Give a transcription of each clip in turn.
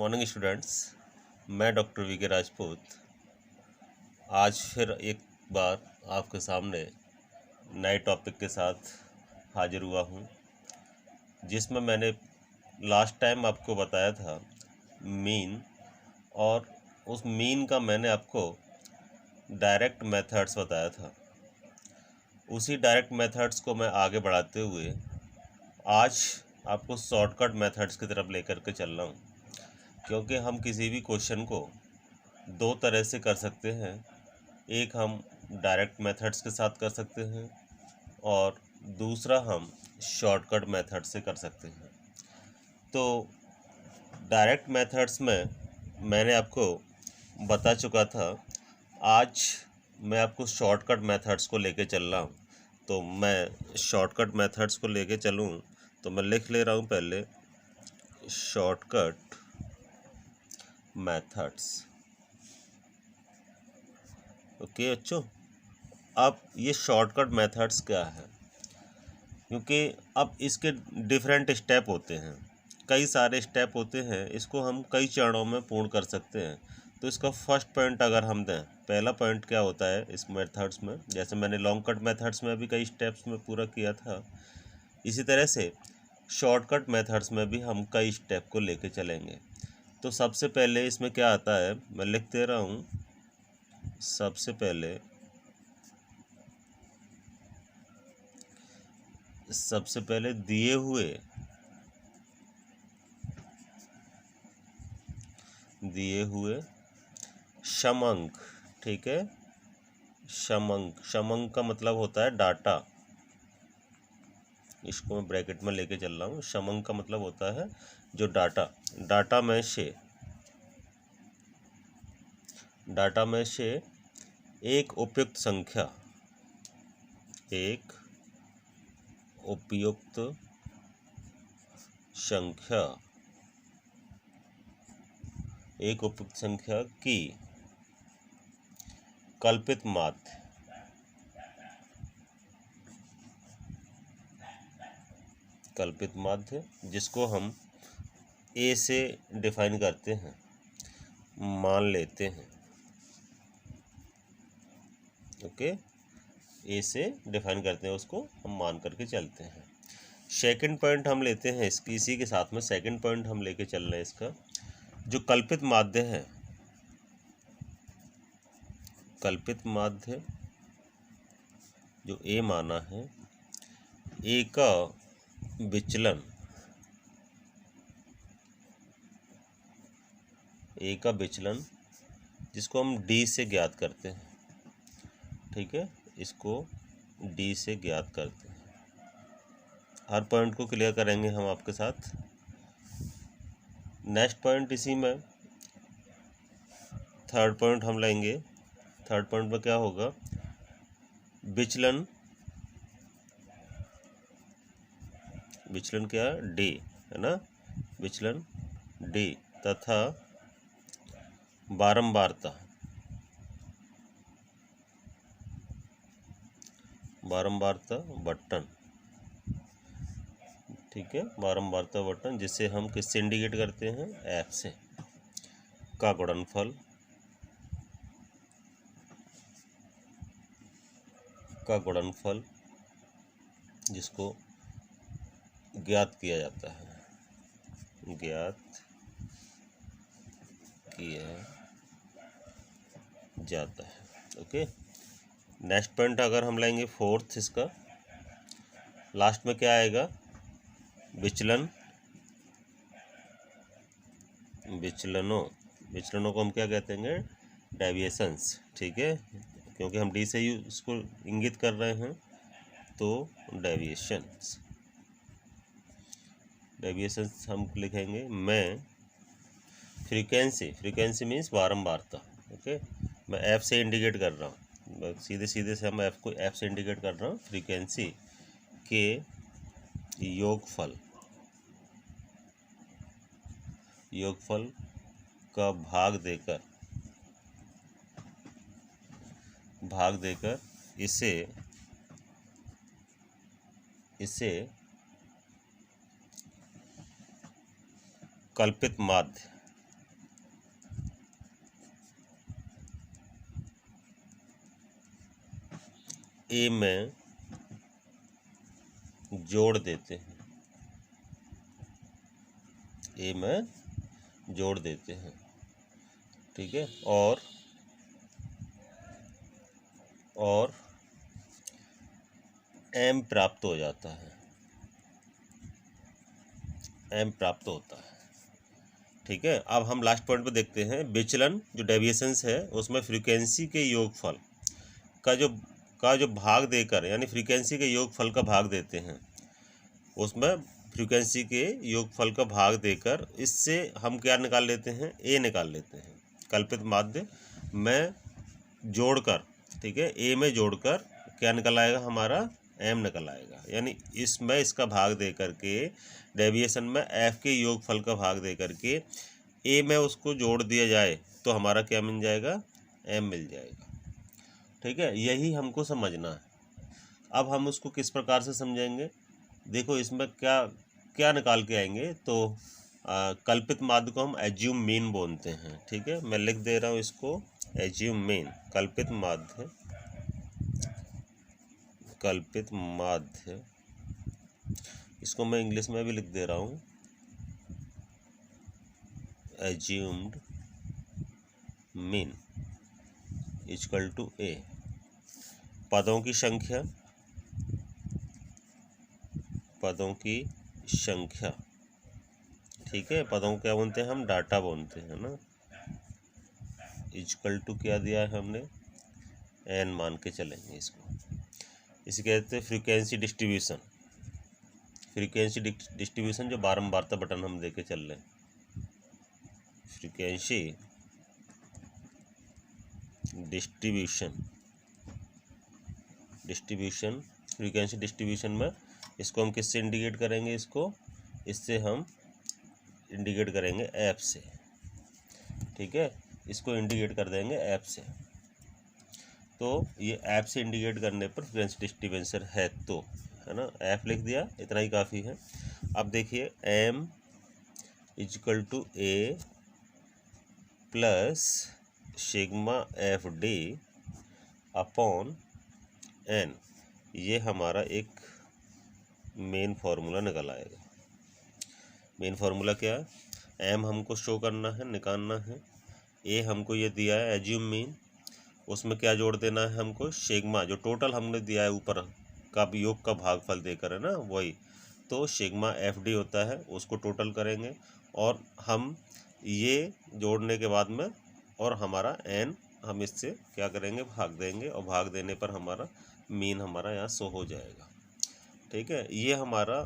Morning students. मैं doctor V के राजपूत आज फिर एक बार आपके सामने नए टॉपिक के साथ हाजिर हुआ हूँ, जिसमें मैंने लास्ट टाइम आपको बताया था मीन, और उस मीन का मैंने आपको डायरेक्ट मेथड्स बताया था। उसी डायरेक्ट मेथड्स को मैं आगे बढ़ाते हुए आज आपको शॉर्टकट मेथड्स की तरफ लेकर के चल रहा हूँ, क्योंकि हम किसी भी क्वेश्चन को दो तरह से कर सकते हैं। एक हम डायरेक्ट मेथड्स के साथ कर सकते हैं और दूसरा हम शॉर्टकट मेथड से कर सकते हैं। तो डायरेक्ट मेथड्स में मैंने आपको बता चुका था, आज मैं आपको शॉर्टकट मेथड्स को लेके चल रहा हूँ। तो मैं शॉर्टकट मेथड्स को लेके चलूँ तो मैं लिख ले रहा हूँ पहले शॉर्टकट मेथड्स। ओके बच्चों, अब ये शॉर्टकट मेथड्स क्या है, क्योंकि अब इसके डिफरेंट स्टेप होते हैं, कई सारे स्टेप होते हैं, इसको हम कई चरणों में पूर्ण कर सकते हैं। तो इसका फर्स्ट पॉइंट अगर हम दें, पहला पॉइंट क्या होता है इस मेथड्स में, जैसे मैंने लॉन्ग कट मेथड्स में भी कई स्टेप्स में पूरा किया था, इसी तरह से शॉर्टकट मेथड्स में भी हम कई स्टेप को लेके चलेंगे। तो सबसे पहले इसमें क्या आता है, मैं लिख दे रहा हूँ। सबसे पहले दिए हुए समंक, ठीक है। समंक का मतलब होता है डाटा, इसको मैं ब्रैकेट में लेके चल रहा हूँ। समंक का मतलब होता है जो डाटा में से एक उपयुक्त संख्या की कल्पित माध्य जिसको हम ए से डिफाइन करते हैं, मान लेते हैं। ओके, ए से डिफाइन करते हैं, उसको हम मान करके चलते हैं। सेकंड पॉइंट हम लेते हैं इसी के साथ में सेकंड पॉइंट हम लेके चल रहे हैं इसका, जो कल्पित माध्य जो ए माना है, ए का विचलन जिसको हम डी से ज्ञात करते हैं, ठीक है, इसको डी से ज्ञात करते हैं। हर पॉइंट को क्लियर करेंगे हम आपके साथ। नेक्स्ट पॉइंट इसी में थर्ड पॉइंट हम लेंगे। थर्ड पॉइंट में क्या होगा, विचलन क्या, डी है ना, विचलन डी तथा बारंबारता बटन, ठीक है, बारंबारता बटन, जिसे हम किससे इंडिकेट करते हैं, एफ से, का गुणनफल जिसको ज्ञात किया जाता है, ओके। नेक्स्ट पॉइंट अगर हम लेंगे फोर्थ, इसका लास्ट में क्या आएगा, विचलनों को हम क्या कहते हैं, डेविएशंस, ठीक है, क्योंकि हम डी से ही उसको इंगित कर रहे हैं, तो डेविएशंस हम लिखेंगे। मैं फ्रीक्वेंसी मीन्स बारंबारता, ओके, मैं एफ से इंडिकेट कर रहा हूँ, सीधे से हम एफ से इंडिकेट कर रहा हूँ। फ्रीक्वेंसी के योगफल का भाग देकर इसे कल्पित माध्य ए में जोड़ देते हैं, ए में जोड़ देते हैं, ठीक है। और एम प्राप्त हो जाता है, एम प्राप्त होता है, ठीक है। अब हम लास्ट पॉइंट पे देखते हैं, विचलन जो डेविएशंस है उसमें फ्रीक्वेंसी के योगफल का जो भाग देकर, यानी फ्रीक्वेंसी के योगफल का भाग देते हैं, उसमें फ्रीक्वेंसी के योगफल का भाग देकर इससे हम क्या निकाल लेते हैं, ए निकाल लेते हैं। कल्पित माध्य में जोड़कर, ठीक है, ए में जोड़कर क्या निकल आएगा हमारा, एम निकल आएगा। यानी इसमें इसका भाग दे करके, डेविएशन में एफ के योगफल का भाग दे करके ए में उसको जोड़ दिया जाए तो हमारा क्या मिल जाएगा, एम मिल जाएगा, ठीक है। यही हमको समझना है। अब हम उसको किस प्रकार से समझेंगे, देखो इसमें क्या क्या निकाल के आएंगे। तो कल्पित माध्य को हम एज्यूम मीन बोलते हैं, ठीक है। मैं लिख दे रहा हूँ इसको, एज्यूम मीन, कल्पित माध्य, कल्पित माध्य, इसको मैं इंग्लिश में भी लिख दे रहा हूँ, एज्यूम्ड मीन इक्वल टू ए, पदों की संख्या, पदों की संख्या, ठीक है। पदों को क्या बोलते हैं हम, डाटा बोलते हैं ना। इक्वल टू क्या दिया है हमने, एन मान के चलेंगे इसको। इसे कहते हैं फ्रीक्वेंसी डिस्ट्रीब्यूशन, फ्रीक्वेंसी डिस्ट्रीब्यूशन जो बारंबारता बटन हम देके चल रहे हैं, फ्रीक्वेंसी डिस्ट्रीब्यूशन, फ्रीक्वेंसी डिस्ट्रीब्यूशन में इसको हम किससे इंडिकेट करेंगे, इससे हम इंडिकेट करेंगे ऐप से, ठीक है। इसको इंडिकेट कर देंगे ऐप से। तो ये ऐप से इंडिकेट करने पर फ्रीक्वेंसी डिस्ट्रीब्यूशन है, तो है ना, ऐप लिख दिया, इतना ही काफ़ी है। अब देखिए, M equal to A plus sigma F D upon N, ये हमारा एक मेन फार्मूला निकल आएगा। मेन फार्मूला क्या है, एम हमको शो करना है, निकालना है, ए हमको ये दिया है एज्यूम मीन, उसमें क्या जोड़ देना है हमको, सिग्मा, जो टोटल हमने दिया है ऊपर का योग का भागफल देकर, है ना, वही। तो सिग्मा एफ डी होता है, उसको टोटल करेंगे और हम ये जोड़ने के बाद में, और हमारा एन हम इससे क्या करेंगे, भाग देंगे, और भाग देने पर हमारा मीन हमारा यहाँ शो हो जाएगा, ठीक है। ये हमारा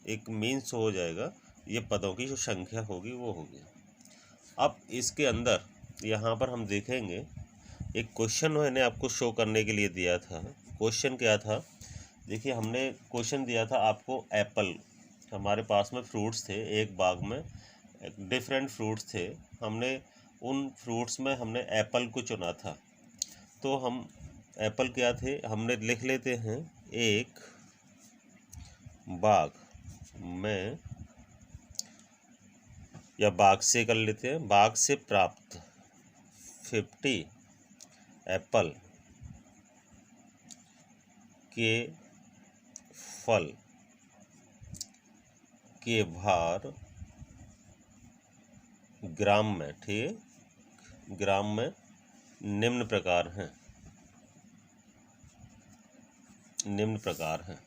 एक मीन शो हो जाएगा, ये पदों की जो संख्या होगी वो होगी। अब इसके अंदर यहाँ पर हम देखेंगे, एक क्वेश्चन मैंने आपको शो करने के लिए दिया था। क्वेश्चन क्या था, देखिए हमने क्वेश्चन दिया था आपको, एप्पल, हमारे पास में फ्रूट्स थे एक बाग में, डिफरेंट फ्रूट्स थे, हमने उन फ्रूट्स में हमने एप्पल को चुना था। तो हम एप्पल क्या थे, हमने लिख लेते हैं, एक बाग में, या बाग से कर लेते हैं, बाग से प्राप्त 50 एप्पल के फल के भार ग्राम में, ठीक, ग्राम में निम्न प्रकार हैं, निम्न प्रकार हैं।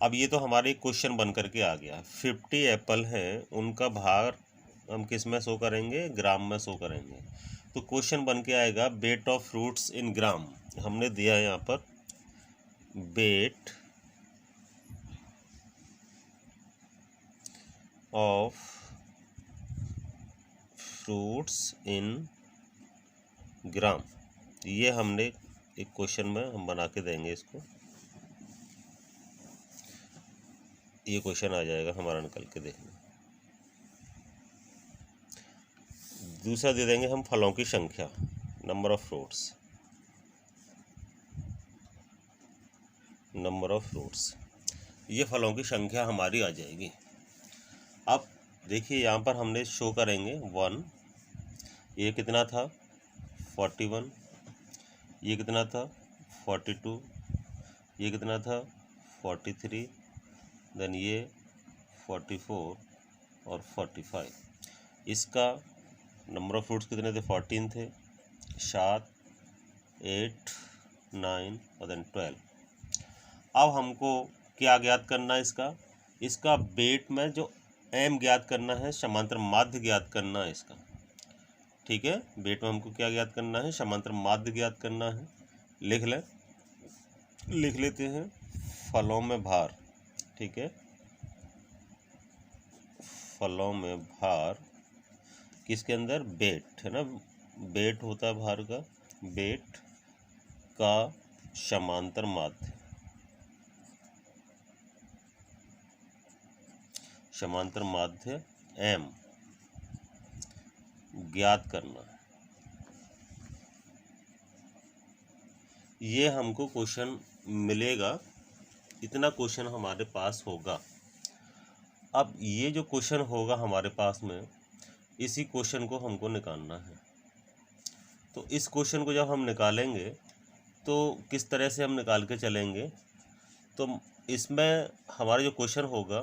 अब ये तो हमारे क्वेश्चन बन करके आ गया। 50 एप्पल हैं, उनका भार हम किस में शो करेंगे, ग्राम में शो करेंगे। तो क्वेश्चन बन के आएगा, वेट ऑफ फ्रूट्स इन ग्राम, हमने दिया है यहाँ पर वेट ऑफ फ्रूट्स इन ग्राम, ये हमने एक क्वेश्चन में हम बना के देंगे इसको, ये क्वेश्चन आ जाएगा हमारा निकल के, देखना। दूसरा दे देंगे हम फलों की संख्या, number of fruits, number of fruits, ये फलों की संख्या हमारी आ जाएगी। अब देखिए यहाँ पर हमने शो करेंगे 1, ये कितना था 41, ये कितना था 42, ये कितना था 43, देन ये 44 और 45। इसका नंबर ऑफ फ्रूट्स कितने थे 14 थे, 7, 8, 9 और देन 12। अब हमको क्या ज्ञात करना है इसका वेट में जो एम ज्ञात करना है, समांतर माध्य ज्ञात करना है इसका। ठीक है, वेट में हमको क्या ज्ञात करना है, समांतर माध्य ज्ञात करना है। लिख लेते हैं फलों में भार। ठीक है, फलों में भार किसके अंदर, वेट है ना, वेट होता है भार का, वेट का समांतर माध्य, समांतर माध्य एम ज्ञात करना है। ये हमको क्वेश्चन मिलेगा, इतना क्वेश्चन हमारे पास होगा। अब ये जो क्वेश्चन होगा हमारे पास में, इसी क्वेश्चन को हमको निकालना है। तो इस क्वेश्चन को जब हम निकालेंगे तो किस तरह से हम निकाल के चलेंगे, तो इसमें हमारा जो क्वेश्चन होगा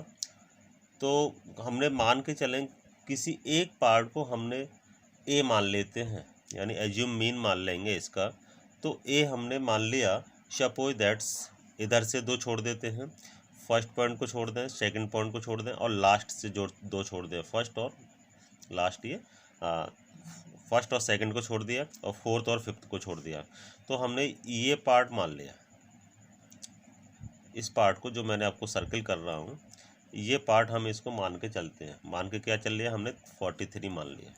तो हमने मान के चलें, किसी एक पार्ट को हमने ए मान लेते हैं, यानी एज्यूम मीन मान लेंगे इसका। तो ए हमने मान लिया, सपोज दैट्स इधर से 2 छोड़ देते हैं, फर्स्ट पॉइंट को छोड़ दें, सेकंड पॉइंट को छोड़ दें और लास्ट से जो 2 छोड़ दें, फर्स्ट और लास्ट, ये फर्स्ट और सेकंड को छोड़ दिया और फोर्थ और फिफ्थ को छोड़ दिया। तो हमने ये पार्ट मान लिया, इस पार्ट को जो मैंने आपको सर्कल कर रहा हूँ, ये पार्ट हम इसको मान के चलते हैं। मान के क्या चल लिया हमने, 43 मान लिया।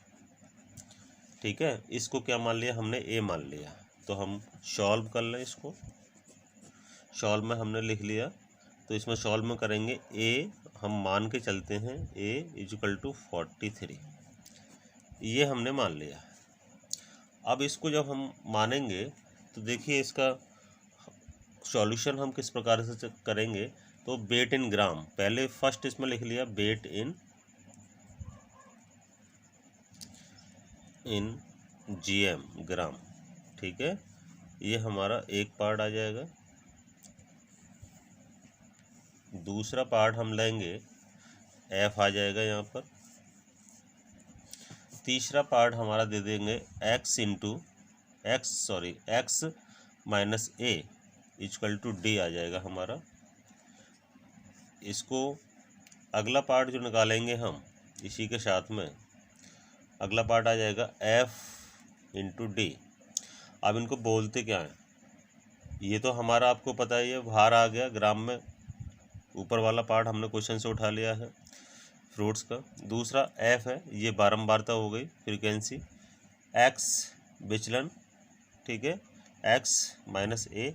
ठीक है, इसको क्या मान लिया हमने, ए मान लिया। तो हम सॉल्व कर लें इसको। सॉल्व में हमने लिख लिया, तो इसमें सॉल्व में करेंगे ए हम मान के चलते हैं, ए इक्वल टू 43, ये हमने मान लिया। अब इसको जब हम मानेंगे तो देखिए इसका सॉल्यूशन हम किस प्रकार से करेंगे। तो वेट इन ग्राम, पहले फर्स्ट इसमें लिख लिया वेट इन जीएम ग्राम। ठीक है, ये हमारा एक पार्ट आ जाएगा। दूसरा पार्ट हम लेंगे, एफ आ जाएगा यहाँ पर। तीसरा पार्ट हमारा दे देंगे X minus A equal to D आ जाएगा हमारा। इसको अगला पार्ट जो निकालेंगे हम इसी के साथ में, अगला पार्ट आ जाएगा एफ इंटू डी। अब इनको बोलते क्या हैं, ये तो हमारा आपको पता ही है, भार आ गया ग्राम में, ऊपर वाला पार्ट हमने क्वेश्चन से उठा लिया है फ्रूट्स का। दूसरा एफ है, ये बारंबारता हो गई, फ्रीक्वेंसी, एक्स विचलन, ठीक है, एक्स माइनस ए,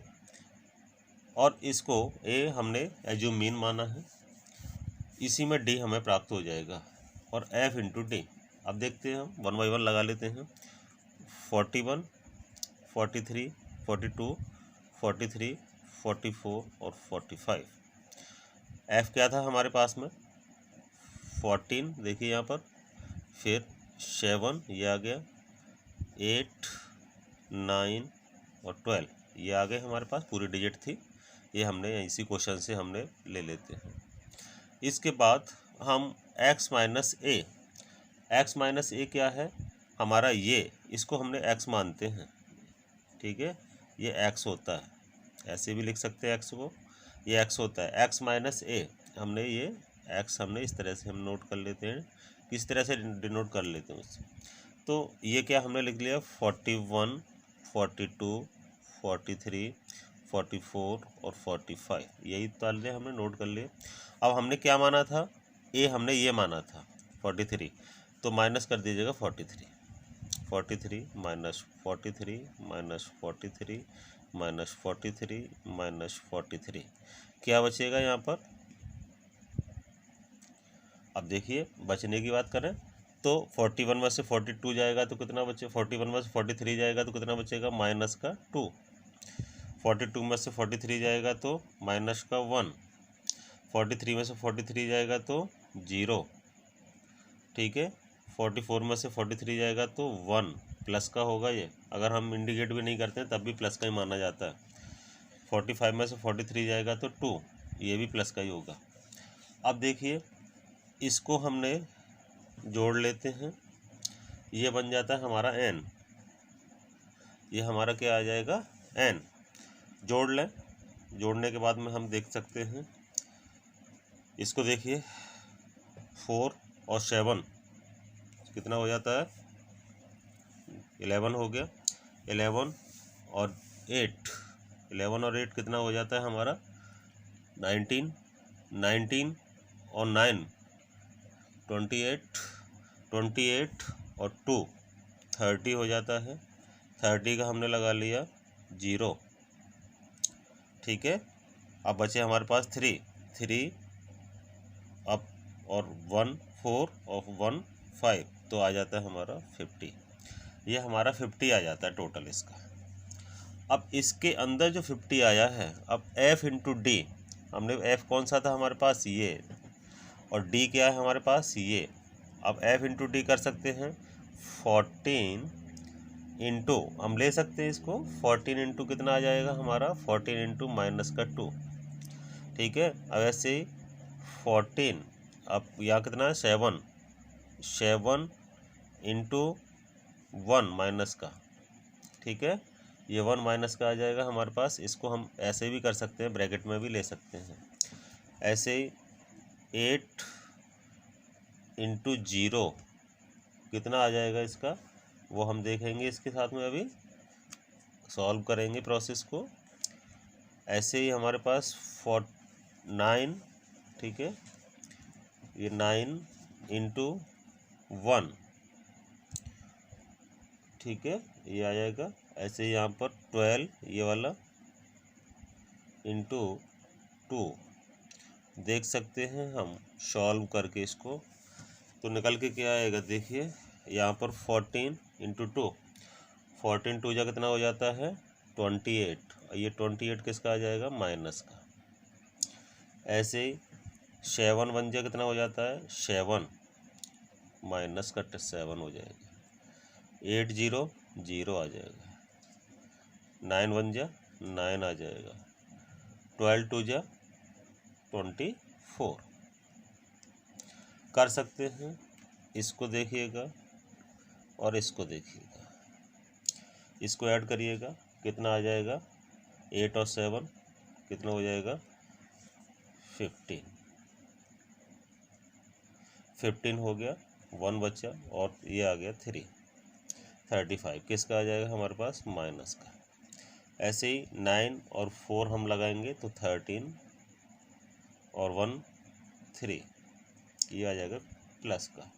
और इसको ए हमने एज्यूम मीन माना है, इसी में डी हमें प्राप्त हो जाएगा, और एफ इंटू डी। अब देखते हैं हम 1 बाय 1 लगा लेते हैं। 41, 43, 42, 43, 44 और 45। एफ क्या था हमारे पास में 14, देखिए यहाँ पर, फिर 7 ये आ गया, 8, 9 और 12 ये आ गए हमारे पास, पूरी डिजिट थी। ये हमने इसी क्वेश्चन से हमने ले लेते हैं। इसके बाद हम x माइनस ए क्या है हमारा, ये इसको हमने x मानते हैं। ठीक है, ये x होता है, ऐसे भी लिख सकते हैं x को, ये x होता है। x माइनस ए हमने ये x हमने इस तरह से हम नोट कर लेते हैं, किस तरह से डिनोट कर लेते हैं उससे। तो ये क्या हमने लिख लिया 41, 42, 43, 44 और 45, यही ताले हमने नोट कर लिए। अब हमने क्या माना था, ए हमने ये माना था 43, तो माइनस कर दीजिएगा 43 माइनस 43 माइनस 43 माइनस 43 माइनस 43, क्या बचेगा यहाँ पर। अब देखिए बचने की बात करें तो 41 में से 42 जाएगा तो कितना बचे, 41 में से 43 जाएगा तो कितना बचेगा, माइनस का 2। 42 में से 43 जाएगा तो माइनस का 1। 43 में से 43 जाएगा तो 0। ठीक है, 44 में से 43 जाएगा तो 1, प्लस का होगा ये, अगर हम इंडिकेट भी नहीं करते हैं तब भी प्लस का ही माना जाता है। 45 में से 43 जाएगा तो 2, ये भी प्लस का ही होगा। अब देखिए इसको हमने जोड़ लेते हैं, ये बन जाता है हमारा n, ये हमारा क्या आ जाएगा n। जोड़ लें, जोड़ने के बाद में हम देख सकते हैं, इसको देखिए 4 और 7 कितना हो जाता है 11 हो गया, 11 और 8, 11 और 8 कितना हो जाता है हमारा 19, 19 और 9 28, 28 और 2 30 हो जाता है। 30 का हमने लगा लिया 0, ठीक है। अब बचे हमारे पास 3 अब और 1 4 और 1 5, तो आ जाता है हमारा 50। ये हमारा 50 आ जाता है टोटल इसका। अब इसके अंदर जो 50 आया है, अब f इंटू डी, हमने f कौन सा था हमारे पास ये, और d क्या है हमारे पास ये। अब f इंटू डी कर सकते हैं, 14 इंटू, हम ले सकते हैं इसको 14 इंटू कितना आ जाएगा हमारा 14 इंटू माइनस का 2, ठीक है। अब ऐसे ही 14, अब यहाँ कितना है 7 इंटू 1 माइनस का, ठीक है। ये 1 माइनस का आ जाएगा हमारे पास। इसको हम ऐसे भी कर सकते हैं, ब्रैकेट में भी ले सकते हैं। ऐसे ही 8 इंटू 0 कितना आ जाएगा इसका, वो हम देखेंगे इसके साथ में, अभी सॉल्व करेंगे प्रोसेस को। ऐसे ही हमारे पास 9, ठीक है, ये 9 इंटू 1, ठीक है, ये आ जाएगा। ऐसे ही यहाँ पर 12 ये वाला इंटू 2, देख सकते हैं हम सॉल्व करके इसको, तो निकल के क्या आएगा देखिए, यहाँ पर 14 इंटू 2, 14 2 जा कितना हो जाता है 28, और ये 28 किसका आ जाएगा माइनस का। ऐसे ही 7 1 जा कितना हो जाता है 7, माइनस का 7 हो जाएगा। 8 0 0 आ जाएगा, 9 1 जा 9 आ जाएगा, 12 2 जा 24 कर सकते हैं। इसको देखिएगा और इसको देखिएगा, इसको ऐड करिएगा, कितना आ जाएगा 8 और 7 कितना हो जाएगा 15 हो गया, 1 बचा और ये आ गया 35 किसका आ जाएगा हमारे पास माइनस का। ऐसे ही 9 और 4 हम लगाएंगे तो 13 और 1 3, ये आ जाएगा प्लस का,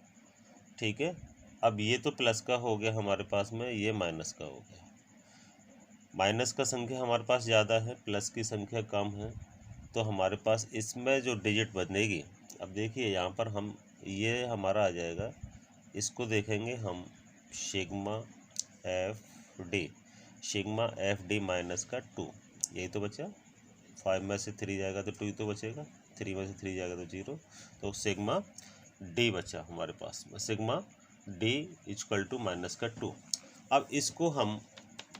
ठीक है। अब ये तो प्लस का हो गया हमारे पास में, ये माइनस का हो गया। माइनस का संख्या हमारे पास ज़्यादा है, प्लस की संख्या कम है, तो हमारे पास इसमें जो डिजिट बनेगी, अब देखिए यहाँ पर हम ये हमारा आ जाएगा, इसको देखेंगे हम सिग्मा एफ डी माइनस का 2, यही तो बचा। 5 में से 3 जाएगा तो 2 ही तो बचेगा, 3 में से 3 जाएगा तो 0, तो सिग्मा डी बचा हमारे पास में, sigma D equal to minus का 2। अब इसको हम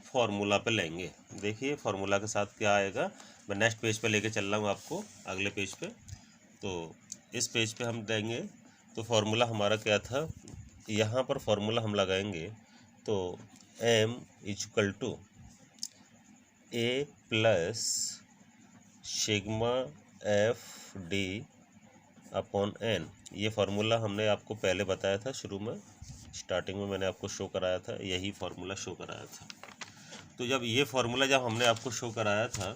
फॉर्मूला पे लेंगे, देखिए फॉर्मूला के साथ क्या आएगा। मैं नेक्स्ट पेज पे लेके चल रहा हूँ आपको, अगले पेज पे, तो इस पेज पे हम देंगे। तो फॉर्मूला हमारा क्या था, यहाँ पर फॉर्मूला हम लगाएंगे तो m equal to a plus sigma F D upon n। ये फार्मूला हमने आपको पहले बताया था, शुरू में स्टार्टिंग में मैंने आपको शो कराया था, यही फार्मूला शो कराया था। तो जब ये फार्मूला जब हमने आपको शो कराया था,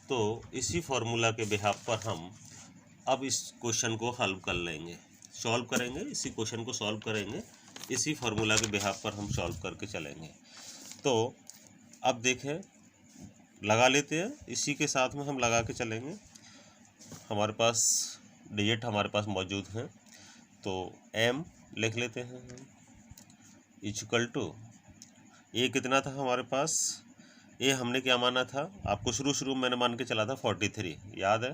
तो इसी फार्मूला के बिहाफ पर हम अब इस क्वेश्चन को हल कर लेंगे, सॉल्व करेंगे, इसी क्वेश्चन को सॉल्व करेंगे, इसी फार्मूला के बिहाफ पर हम सॉल्व करके चलेंगे। तो अब देखें, लगा लेते हैं, इसी के साथ में हम लगा के चलेंगे। हमारे पास डिजिट हमारे पास मौजूद हैं, तो m लिख लेते हैं हम इक्वल टू, ये कितना था हमारे पास, ये हमने क्या माना था, आपको शुरू मैंने मान के चला था 43, याद है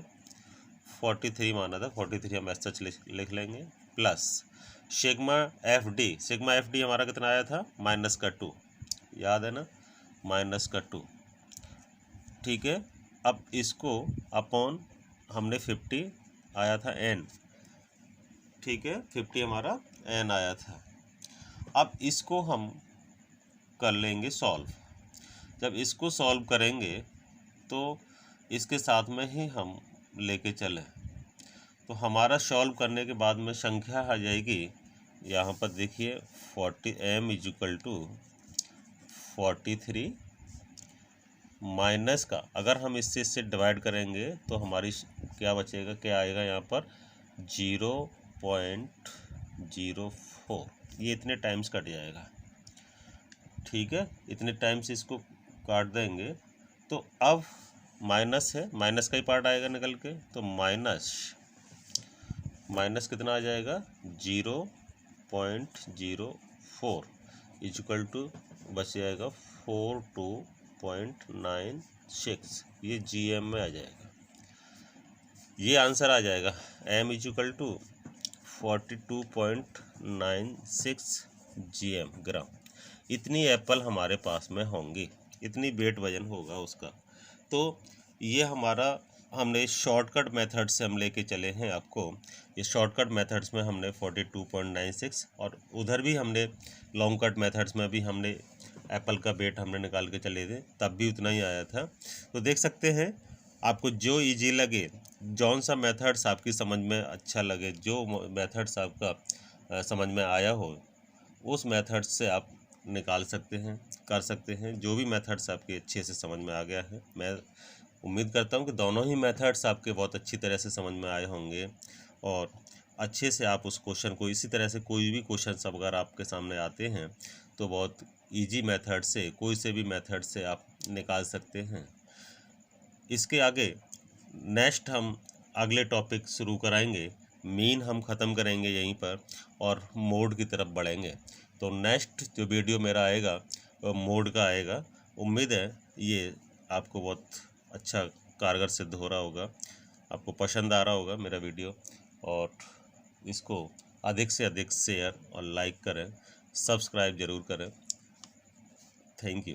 43 माना था, 43 हम ऐसा लिख लेंगे, प्लस सिग्मा एफ डी हमारा कितना आया था माइनस का 2, याद है ना, माइनस का 2, ठीक है। अब इसको अपॉन हमने 50 आया था n, ठीक है, 50 हमारा n आया था। अब इसको हम कर लेंगे सॉल्व। जब इसको सॉल्व करेंगे तो इसके साथ में ही हम लेके चलें, तो हमारा सॉल्व करने के बाद में संख्या आ जाएगी, यहाँ पर देखिए 40 m इक्वल टू 43 माइनस का, अगर हम इससे डिवाइड करेंगे तो हमारी क्या बचेगा, क्या आएगा यहाँ पर 0.04, ये इतने टाइम्स कट जाएगा, ठीक है, इतने टाइम्स इसको काट देंगे। तो अब माइनस है, माइनस का ही पार्ट आएगा निकल के, तो माइनस कितना आ जाएगा 0.04 इक्वल टू बच जाएगा 42.96, ये GM में आ जाएगा, ये आंसर आ जाएगा। m इक्वल टू 42.96 GM ग्राम, इतनी एप्पल हमारे पास में होंगी, इतनी वेट वजन होगा उसका। तो ये हमारा हमने शॉर्टकट मेथड से हम लेके चले हैं आपको, ये शॉर्टकट मेथड्स में हमने 42.96 और उधर भी हमने लॉन्ग कट मेथड्स में भी हमने एप्पल का वेट हमने निकाल के चले थे, तब भी उतना ही आया था। तो देख सकते हैं, आपको जो इजी लगे, जौन सा मेथड्स आपकी समझ में अच्छा लगे, जो मेथड्स आपका समझ में आया हो, उस मेथड से आप निकाल सकते हैं, कर सकते हैं। जो भी मेथड्स आपके अच्छे से समझ में आ गया है, मैं उम्मीद करता हूं कि दोनों ही मेथड्स आपके बहुत अच्छी तरह से समझ में आए होंगे और अच्छे से आप उस क्वेश्चन को, इसी तरह से कोई भी क्वेश्चन अगर आपके सामने आते हैं तो बहुत इजी मेथड से, कोई से भी मेथड से आप निकाल सकते हैं। इसके आगे नेक्स्ट हम अगले टॉपिक शुरू कराएंगे, मीन हम ख़त्म करेंगे यहीं पर और मोड की तरफ बढ़ेंगे। तो नेक्स्ट जो वीडियो मेरा आएगा वो मोड का आएगा। उम्मीद है ये आपको बहुत अच्छा कारगर सिद्ध हो रहा होगा, आपको पसंद आ रहा होगा मेरा वीडियो, और इसको अधिक से अधिक शेयर और लाइक करें, सब्सक्राइब ज़रूर करें। Thank you.